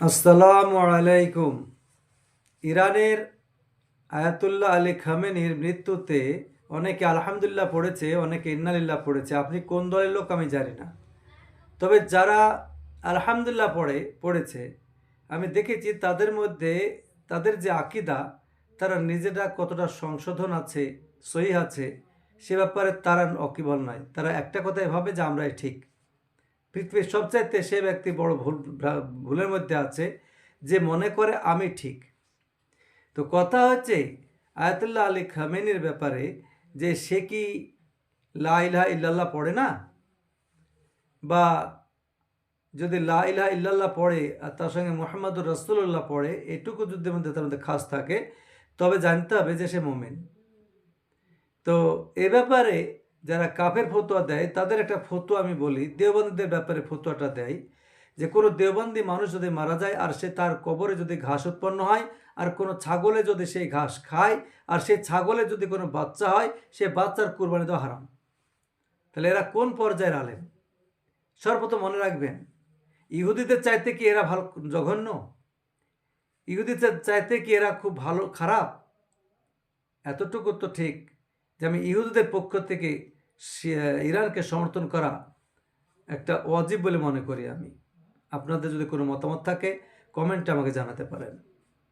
আসসালামু আলাইকুম। ইরানের আয়াতুল্লাহ আলী খামেনির মৃত্যুতে অনেকে আলহামদুলিল্লাহ পড়েছে, অনেকে ইন্নালিল্লাহ পড়েছে। আপনি কোন দলের লোক আমি জানি না, তবে যারা আলহামদুলিল্লাহ পড়েছে আমি দেখেছি তাদের মধ্যে তাদের যে আকিদা, তারা নিজেরা কতটা সংশোধন আছে, সহি আছে, সে ব্যাপারে তারা অকিবল নয়। তারা একটা কথাই ভাবে যে আমরাই ঠিক। পৃথিবীর সবচাইতে সে ব্যক্তি বড় ভুলের মধ্যে আছে যে মনে করে আমি ঠিক। তো কথা হচ্ছে আয়াতুল্লাহ আলী খামেনির ব্যাপারে, যে সে কি লা ইলাহা ইল্লাল্লাহ পড়ে না, বা যদি লা ইলাহা ইল্লাল্লাহ পড়ে আর তার সঙ্গে মুহাম্মাদুর রাসূলুল্লাহ পড়ে, এটুকু যুদ্ধের মধ্যে তার মধ্যে খাস থাকে, তবে জানতে হবে যে সে মুমিন। তো এ ব্যাপারে যারা কাফের ফতোয়া দেয় তাদের একটা ফতোয়া আমি বলি, দেওবন্দীদের ব্যাপারে ফতোয়াটা দেয় যে কোনো দেওবন্দি মানুষ যদি মারা যায় আর সে তার কবরে যদি ঘাস উৎপন্ন হয়, আর কোনো ছাগলে যদি সেই ঘাস খায়, আর সেই ছাগলে যদি কোনো বাচ্চা হয়, সে বাচ্চার কুরবানি দেওয়া হারাম। তাহলে এরা কোন পর্যায়ের আলেম? সর্বপ্রথম মনে রাখবেন, ইহুদিদের চাইতে কি এরা ভালো জঘন্য? ইহুদিদের চাইতে কি এরা খুব ভালো খারাপ? এতটুকু তো ঠিক যে আমি ইহুদিদের পক্ষ থেকে ইরানকে সমর্থন করা একটা ওয়াজিব বলে মনে করি আমি। আপনাদের যদি কোনো মতামত থাকে কমেন্টে আমাকে জানাতে পারেন।